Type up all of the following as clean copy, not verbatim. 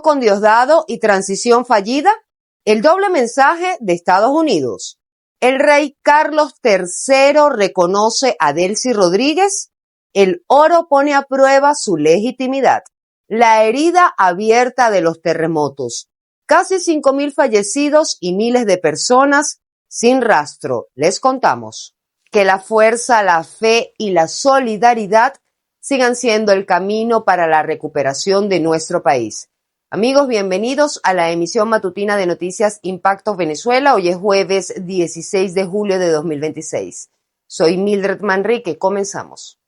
pasó con Diosdado y transición fallida? El doble mensaje de Estados Unidos. ¿El rey Carlos III reconoce a Delcy Rodríguez? El oro pone a prueba su legitimidad. La herida abierta de los terremotos. Casi 5.000 fallecidos y miles de personas sin rastro. Les contamos. Que la fuerza, la fe y la solidaridad sigan siendo el camino para la recuperación de nuestro país. Amigos, bienvenidos a la emisión matutina de Noticias Impacto Venezuela. Hoy es jueves 16 de julio de 2026. Soy Mildred Manrique. Comenzamos.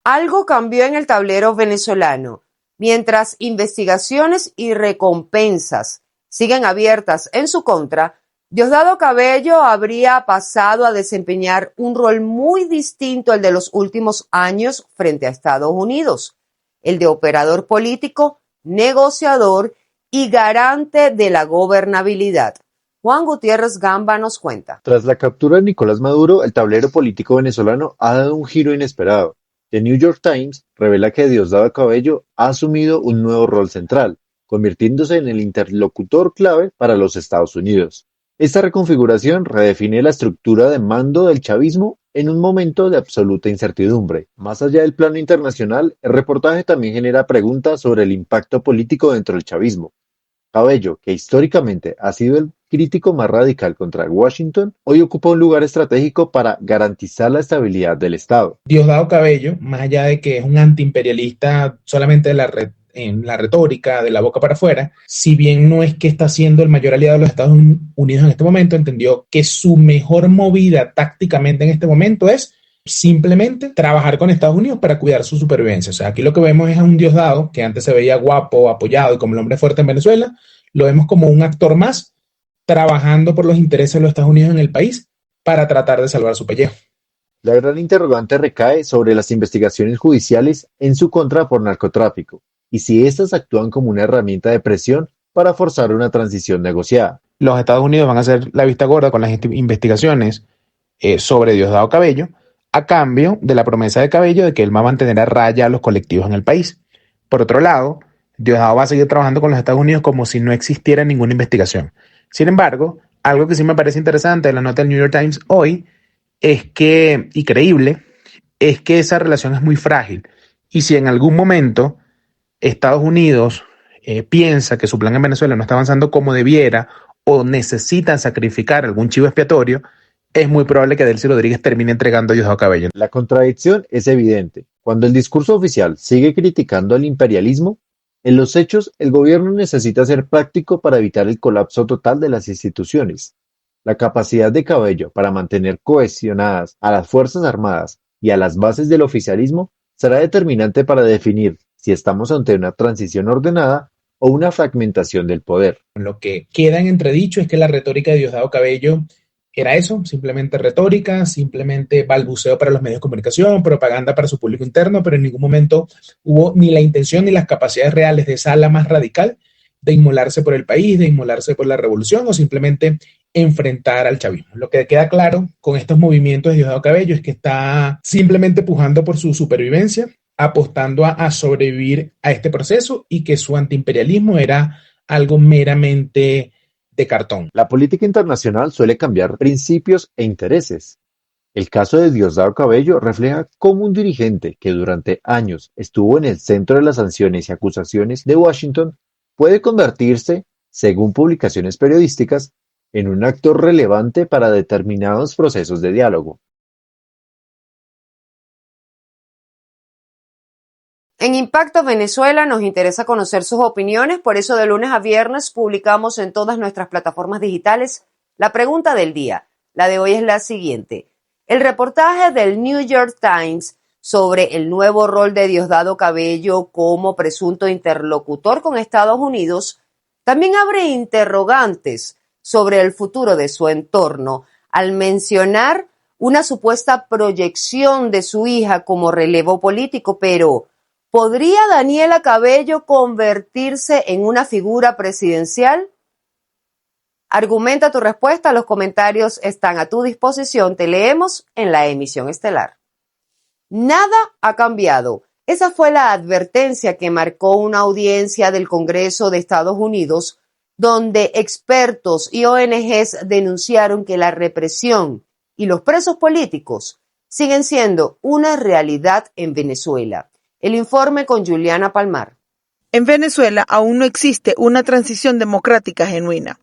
Algo cambió en el tablero venezolano. Mientras investigaciones y recompensas siguen abiertas en su contra, Diosdado Cabello habría pasado a desempeñar un rol muy distinto al de los últimos años frente a Estados Unidos, el de operador político, negociador y garante de la gobernabilidad. Juan Gutiérrez Gamba nos cuenta. Tras la captura de Nicolás Maduro, el tablero político venezolano ha dado un giro inesperado. The New York Times revela que Diosdado Cabello ha asumido un nuevo rol central, convirtiéndose en el interlocutor clave para los Estados Unidos. Esta reconfiguración redefine la estructura de mando del chavismo en un momento de absoluta incertidumbre. Más allá del plano internacional, el reportaje también genera preguntas sobre el impacto político dentro del chavismo. Cabello, que históricamente ha sido el crítico más radical contra Washington, hoy ocupa un lugar estratégico para garantizar la estabilidad del Estado. Diosdado Cabello, más allá de que es un antiimperialista solamente en la retórica, de la boca para afuera, si bien no es que está siendo el mayor aliado de los Estados Unidos en este momento, entendió que su mejor movida tácticamente en este momento es simplemente trabajar con Estados Unidos para cuidar su supervivencia. O sea, aquí lo que vemos es a un Diosdado que antes se veía guapo, apoyado y como el hombre fuerte en Venezuela, lo vemos como un actor más trabajando por los intereses de los Estados Unidos en el país para tratar de salvar su pellejo. La gran interrogante recae sobre las investigaciones judiciales en su contra por narcotráfico y si éstas actúan como una herramienta de presión para forzar una transición negociada. Los Estados Unidos van a hacer la vista gorda con las investigaciones sobre Diosdado Cabello, a cambio de la promesa de Cabello de que él va a mantener a raya a los colectivos en el país. Por otro lado, Diosdado va a seguir trabajando con los Estados Unidos como si no existiera ninguna investigación. Sin embargo, algo que sí me parece interesante de la nota del New York Times hoy es que, y creíble, es que esa relación es muy frágil. Y si en algún momento Estados Unidos piensa que su plan en Venezuela no está avanzando como debiera o necesitan sacrificar algún chivo expiatorio, es muy probable que Delcy Rodríguez termine entregando a Diosdado Cabello. La contradicción es evidente. Cuando el discurso oficial sigue criticando al imperialismo, en los hechos el gobierno necesita ser práctico para evitar el colapso total de las instituciones. La capacidad de Cabello para mantener cohesionadas a las Fuerzas Armadas y a las bases del oficialismo será determinante para definir si estamos ante una transición ordenada o una fragmentación del poder. Lo que queda en entredicho es que la retórica de Diosdado Cabello era eso, simplemente retórica, simplemente balbuceo para los medios de comunicación, propaganda para su público interno, pero en ningún momento hubo ni la intención ni las capacidades reales de esa ala más radical de inmolarse por el país, de inmolarse por la revolución o simplemente enfrentar al chavismo. Lo que queda claro con estos movimientos de Diosdado Cabello es que está simplemente pujando por su supervivencia, apostando a sobrevivir a este proceso y que su antiimperialismo era algo meramente de cartón. La política internacional suele cambiar principios e intereses. El caso de Diosdado Cabello refleja cómo un dirigente que durante años estuvo en el centro de las sanciones y acusaciones de Washington puede convertirse, según publicaciones periodísticas, en un actor relevante para determinados procesos de diálogo. En Impacto Venezuela nos interesa conocer sus opiniones, por eso de lunes a viernes publicamos en todas nuestras plataformas digitales la pregunta del día. La de hoy es la siguiente. El reportaje del New York Times sobre el nuevo rol de Diosdado Cabello como presunto interlocutor con Estados Unidos también abre interrogantes sobre el futuro de su entorno al mencionar una supuesta proyección de su hija como relevo político, pero ¿podría Daniela Cabello convertirse en una figura presidencial? Argumenta tu respuesta, los comentarios están a tu disposición, te leemos en la emisión estelar. Nada ha cambiado. Esa fue la advertencia que marcó una audiencia del Congreso de Estados Unidos, donde expertos y ONGs denunciaron que la represión y los presos políticos siguen siendo una realidad en Venezuela. El informe con Juliana Palmar. En Venezuela aún no existe una transición democrática genuina.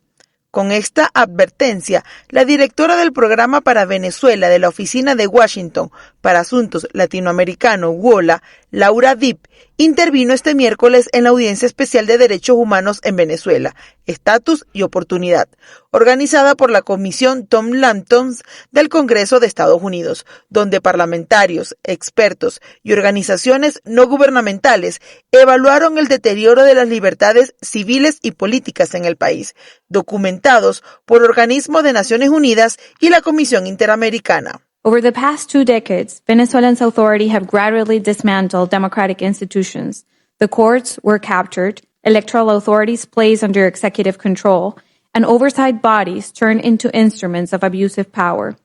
Con esta advertencia, la directora del Programa para Venezuela de la Oficina de Washington para Asuntos Latinoamericanos, WOLA, Laura Dipp, intervino este miércoles en la Audiencia Especial de Derechos Humanos en Venezuela, Estatus y Oportunidad, organizada por la Comisión Tom Lantos del Congreso de Estados Unidos, donde parlamentarios, expertos y organizaciones no gubernamentales evaluaron el deterioro de las libertades civiles y políticas en el país, documentados por organismos de Naciones Unidas y la Comisión Interamericana. Over the past 2 decades, Venezuelan's authorities have gradually dismantled democratic institutions. The courts were captured, electoral authorities placed under executive control, and oversight bodies turned into instruments of abusive power.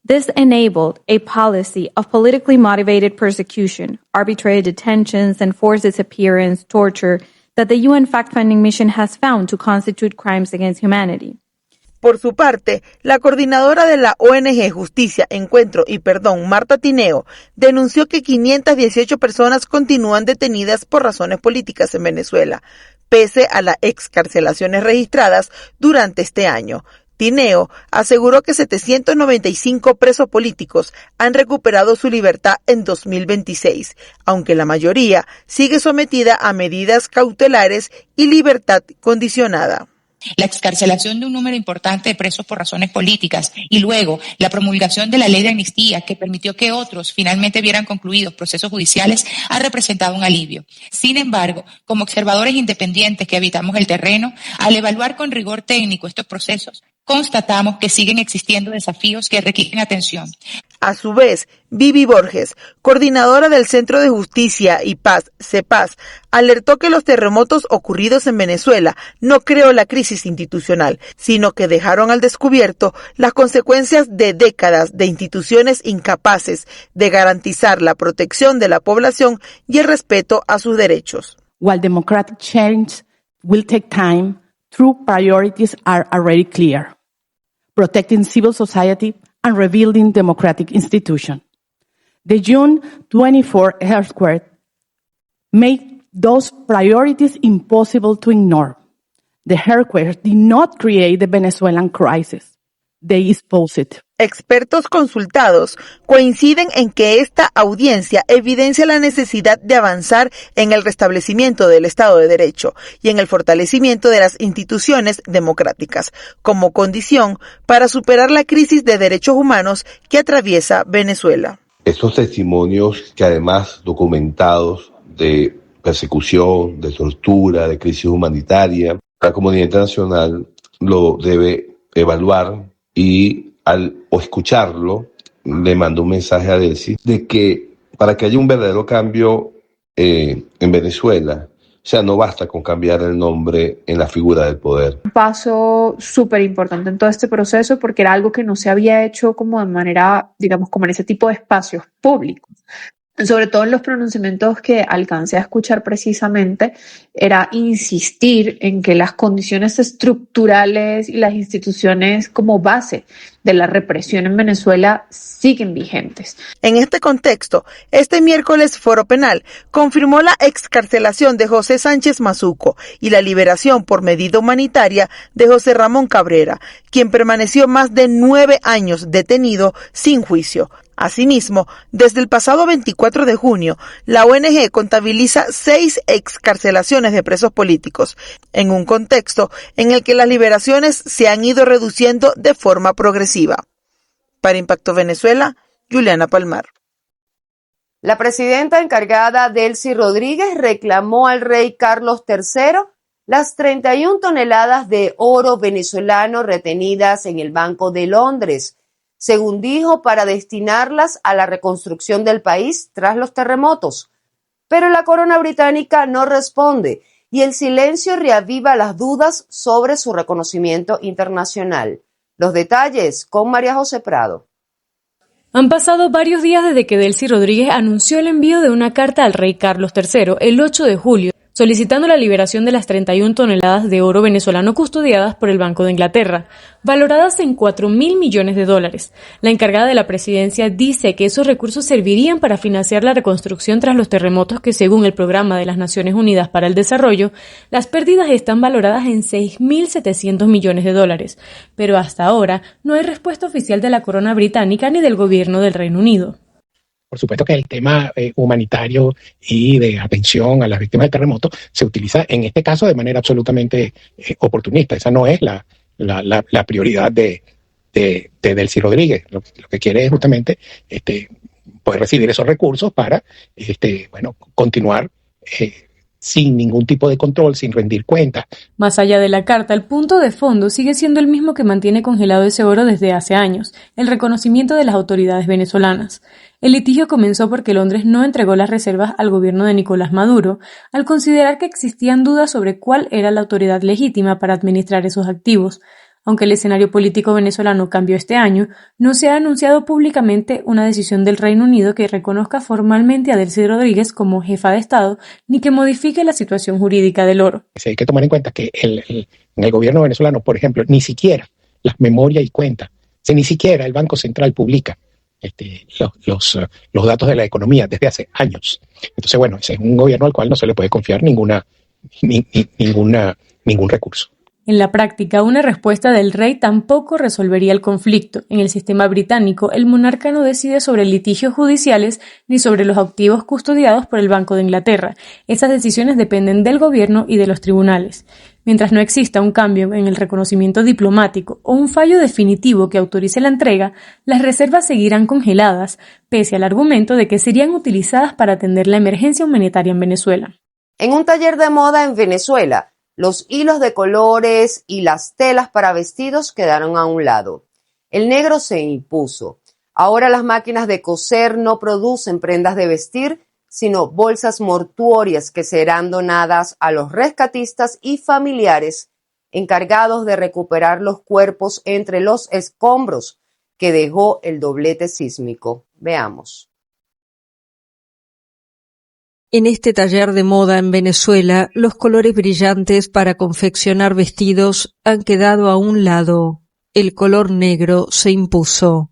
This enabled a policy of politically motivated persecution, arbitrary detentions, and forced disappearance, torture that the UN fact-finding mission has found to constitute crimes against humanity. Por su parte, la coordinadora de la ONG Justicia, Encuentro y Perdón, Marta Tineo, denunció que 518 personas continúan detenidas por razones políticas en Venezuela, pese a las excarcelaciones registradas durante este año. Tineo aseguró que 795 presos políticos han recuperado su libertad en 2026, aunque la mayoría sigue sometida a medidas cautelares y libertad condicionada. La excarcelación de un número importante de presos por razones políticas y luego la promulgación de la ley de amnistía que permitió que otros finalmente vieran concluidos procesos judiciales ha representado un alivio. Sin embargo, como observadores independientes que habitamos el terreno, al evaluar con rigor técnico estos procesos, constatamos que siguen existiendo desafíos que requieren atención. A su vez, Vivi Borges, coordinadora del Centro de Justicia y Paz, CEPAZ, alertó que los terremotos ocurridos en Venezuela no creó la crisis institucional, sino que dejaron al descubierto las consecuencias de décadas de instituciones incapaces de garantizar la protección de la población y el respeto a sus derechos. While democratic change will take time, true priorities are already clear. Protecting civil society and rebuilding democratic institutions. The June 24 earthquake made those priorities impossible to ignore. The earthquake did not create the Venezuelan crisis. They exposed it. Expertos consultados coinciden en que esta audiencia evidencia la necesidad de avanzar en el restablecimiento del Estado de Derecho y en el fortalecimiento de las instituciones democráticas, como condición para superar la crisis de derechos humanos que atraviesa Venezuela. Estos testimonios que además documentados de persecución, de tortura, de crisis humanitaria, la comunidad internacional lo debe evaluar y al escucharlo, le mando un mensaje a Delcy de que para que haya un verdadero cambio en Venezuela, o sea, no basta con cambiar el nombre en la figura del poder. Un paso súper importante en todo este proceso porque era algo que no se había hecho como de manera, digamos, como en ese tipo de espacios públicos. Sobre todo en los pronunciamientos que alcancé a escuchar precisamente, era insistir en que las condiciones estructurales y las instituciones como base de la represión en Venezuela siguen vigentes. En este contexto, este miércoles Foro Penal confirmó la excarcelación de José Sánchez Mazuco y la liberación por medida humanitaria de José Ramón Cabrera, quien permaneció más de 9 años detenido sin juicio. Asimismo, desde el pasado 24 de junio, la ONG contabiliza 6 excarcelaciones de presos políticos, en un contexto en el que las liberaciones se han ido reduciendo de forma progresiva. Para Impacto Venezuela, Juliana Palmar. La presidenta encargada Delcy Rodríguez reclamó al rey Carlos III las 31 toneladas de oro venezolano retenidas en el Banco de Londres, según dijo, para destinarlas a la reconstrucción del país tras los terremotos. Pero la corona británica no responde y el silencio reaviva las dudas sobre su reconocimiento internacional. Los detalles con María José Prado. Han pasado varios días desde que Delcy Rodríguez anunció el envío de una carta al rey Carlos III el 8 de julio, solicitando la liberación de las 31 toneladas de oro venezolano custodiadas por el Banco de Inglaterra, valoradas en $4.000 millones. La encargada de la presidencia dice que esos recursos servirían para financiar la reconstrucción tras los terremotos que, según el Programa de las Naciones Unidas para el Desarrollo, las pérdidas están valoradas en $6.700 millones. Pero hasta ahora no hay respuesta oficial de la corona británica ni del gobierno del Reino Unido. Por supuesto que el tema humanitario y de atención a las víctimas del terremoto se utiliza en este caso de manera absolutamente oportunista. Esa no es la prioridad de Delcy Rodríguez. Lo que quiere es justamente poder recibir esos recursos para continuar sin ningún tipo de control, sin rendir cuentas. Más allá de la carta, el punto de fondo sigue siendo el mismo que mantiene congelado ese oro desde hace años, el reconocimiento de las autoridades venezolanas. El litigio comenzó porque Londres no entregó las reservas al gobierno de Nicolás Maduro, al considerar que existían dudas sobre cuál era la autoridad legítima para administrar esos activos. Aunque el escenario político venezolano cambió este año, no se ha anunciado públicamente una decisión del Reino Unido que reconozca formalmente a Delcy Rodríguez como jefa de Estado, ni que modifique la situación jurídica del oro. Hay que tomar en cuenta que en el gobierno venezolano, por ejemplo, ni siquiera las memorias y cuentas, ni siquiera el Banco Central publica los datos de la economía desde hace años. Entonces, bueno, ese es un gobierno al cual no se le puede confiar ningún recurso. En la práctica, una respuesta del rey tampoco resolvería el conflicto. En el sistema británico, el monarca no decide sobre litigios judiciales ni sobre los activos custodiados por el Banco de Inglaterra. Esas decisiones dependen del gobierno y de los tribunales. Mientras no exista un cambio en el reconocimiento diplomático o un fallo definitivo que autorice la entrega, las reservas seguirán congeladas, pese al argumento de que serían utilizadas para atender la emergencia humanitaria en Venezuela. En un taller de moda en Venezuela, los hilos de colores y las telas para vestidos quedaron a un lado. El negro se impuso. Ahora las máquinas de coser no producen prendas de vestir, sino bolsas mortuorias que serán donadas a los rescatistas y familiares encargados de recuperar los cuerpos entre los escombros que dejó el doblete sísmico. Veamos. En este taller de moda en Venezuela, los colores brillantes para confeccionar vestidos han quedado a un lado. El color negro se impuso.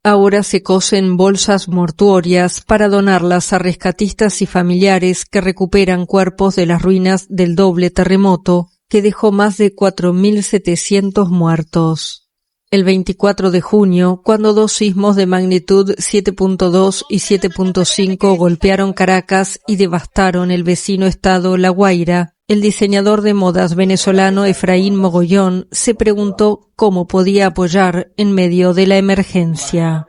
Ahora se cosen bolsas mortuorias para donarlas a rescatistas y familiares que recuperan cuerpos de las ruinas del doble terremoto que dejó más de 4.700 muertos. El 24 de junio, cuando dos sismos de magnitud 7.2 y 7.5 golpearon Caracas y devastaron el vecino estado La Guaira, el diseñador de modas venezolano Efraín Mogollón se preguntó cómo podía apoyar en medio de la emergencia.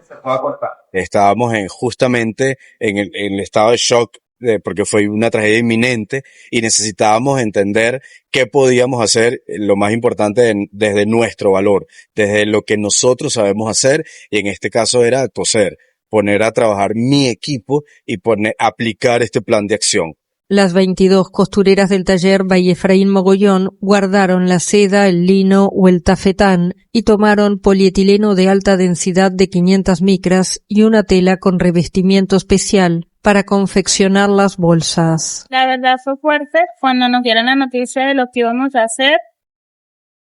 Estábamos justamente en el estado de shock porque fue una tragedia inminente y necesitábamos entender qué podíamos hacer, lo más importante desde nuestro valor, desde lo que nosotros sabemos hacer, y en este caso era coser, poner a trabajar mi equipo y aplicar este plan de acción. Las 22 costureras del taller by Efraín Mogollón guardaron la seda, el lino o el tafetán y tomaron polietileno de alta densidad de 500 micras y una tela con revestimiento especial para confeccionar las bolsas. La verdad fue fuerte cuando nos dieron la noticia de lo que íbamos a hacer,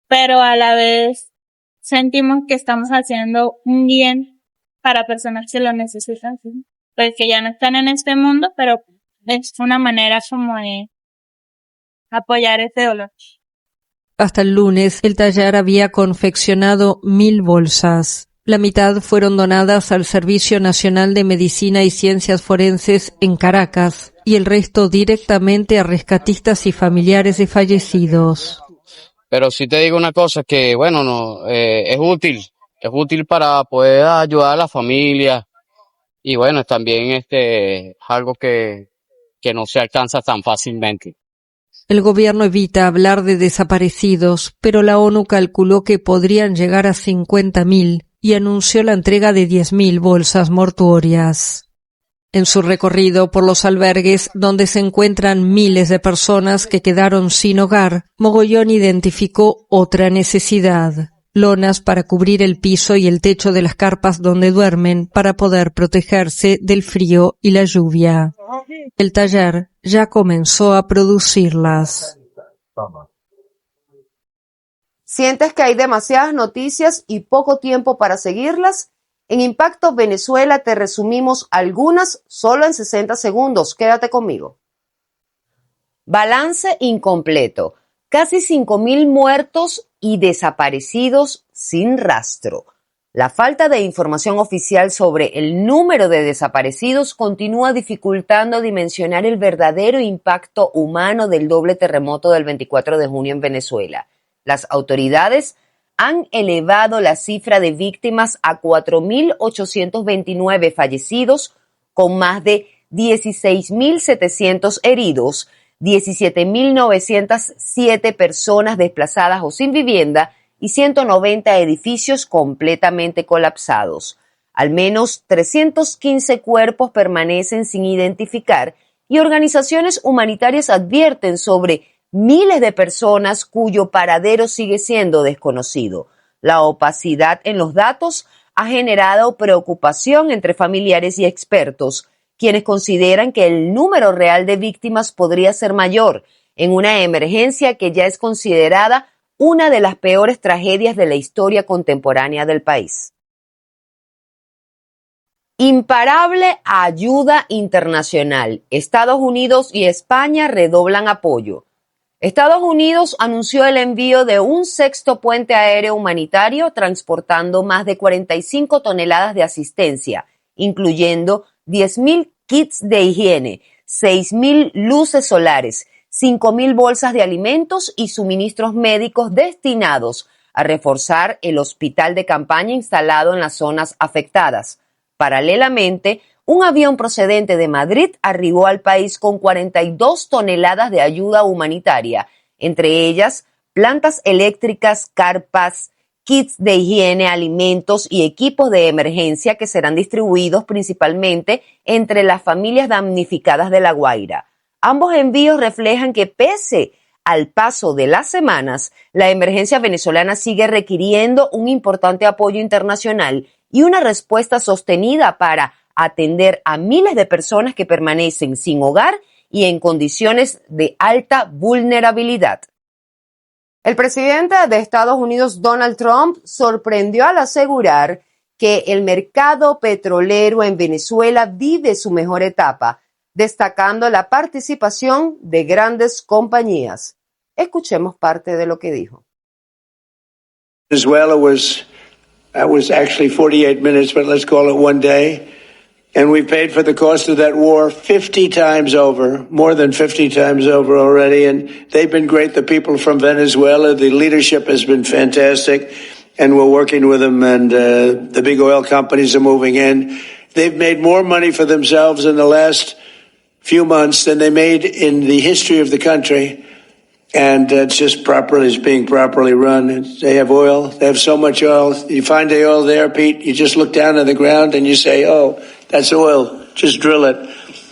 pero a la vez sentimos que estamos haciendo un bien para personas que lo necesitan, ¿sí? Pues que ya no están en este mundo, pero es una manera como de apoyar ese dolor. Hasta el lunes, el taller había confeccionado 1.000 bolsas. La mitad fueron donadas al Servicio Nacional de Medicina y Ciencias Forenses en Caracas y el resto directamente a rescatistas y familiares de fallecidos. Pero sí te digo una cosa, que bueno, es útil para poder ayudar a la familia y bueno, también es algo que no se alcanza tan fácilmente. El gobierno evita hablar de desaparecidos, pero la ONU calculó que podrían llegar a 50.000 y anunció la entrega de 10.000 bolsas mortuorias. En su recorrido por los albergues donde se encuentran miles de personas que quedaron sin hogar, Mogollón identificó otra necesidad: lonas para cubrir el piso y el techo de las carpas donde duermen para poder protegerse del frío y la lluvia. El taller ya comenzó a producirlas. ¿Sientes que hay demasiadas noticias y poco tiempo para seguirlas? En Impacto Venezuela te resumimos algunas solo en 60 segundos. Quédate conmigo. Balance incompleto. Casi 5.000 muertos y desaparecidos sin rastro. La falta de información oficial sobre el número de desaparecidos continúa dificultando dimensionar el verdadero impacto humano del doble terremoto del 24 de junio en Venezuela. Las autoridades han elevado la cifra de víctimas a 4.829 fallecidos, con más de 16.700 heridos, 17.907 personas desplazadas o sin vivienda y 190 edificios completamente colapsados. Al menos 315 cuerpos permanecen sin identificar y organizaciones humanitarias advierten sobre miles de personas cuyo paradero sigue siendo desconocido. La opacidad en los datos ha generado preocupación entre familiares y expertos, quienes consideran que el número real de víctimas podría ser mayor en una emergencia que ya es considerada una de las peores tragedias de la historia contemporánea del país. Imparable ayuda internacional. Estados Unidos y España redoblan apoyo. Estados Unidos anunció el envío de un sexto puente aéreo humanitario transportando más de 45 toneladas de asistencia, incluyendo 10.000 kits de higiene, 6.000 luces solares, 5.000 bolsas de alimentos y suministros médicos destinados a reforzar el hospital de campaña instalado en las zonas afectadas. Paralelamente, un avión procedente de Madrid arribó al país con 42 toneladas de ayuda humanitaria, entre ellas plantas eléctricas, carpas, kits de higiene, alimentos y equipos de emergencia que serán distribuidos principalmente entre las familias damnificadas de La Guaira. Ambos envíos reflejan que pese al paso de las semanas, la emergencia venezolana sigue requiriendo un importante apoyo internacional y una respuesta sostenida para atender a miles de personas que permanecen sin hogar y en condiciones de alta vulnerabilidad. El presidente de Estados Unidos, Donald Trump, sorprendió al asegurar que el mercado petrolero en Venezuela vive su mejor etapa, destacando la participación de grandes compañías. Escuchemos parte de lo que dijo. Venezuela was actually 48 minutes, but let's call it one day. And we paid for the cost of that war 50 times over, more than 50 times over already. And they've been great. The people from Venezuela, the leadership has been fantastic. And we're working with them, and the big oil companies are moving in. They've made more money for themselves in the last few months than they made in the history of the country. And it's just it's being properly run. They have oil. They have so much oil. You find the oil there, Pete, you just look down on the ground and you say, oh, that's oil. Just drill it.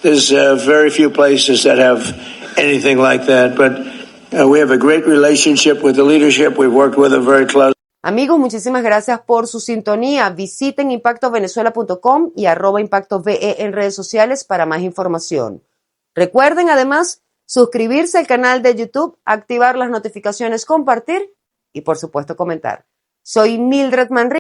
There's very few places that have anything like that. But we have a great relationship with the leadership. We've worked with them very closely. Amigos, muchísimas gracias por su sintonía. Visiten impactovenezuela.com y @impactove en redes sociales para más información. Recuerden además suscribirse al canal de YouTube, activar las notificaciones, compartir y por supuesto comentar. Soy Mildred Manrique.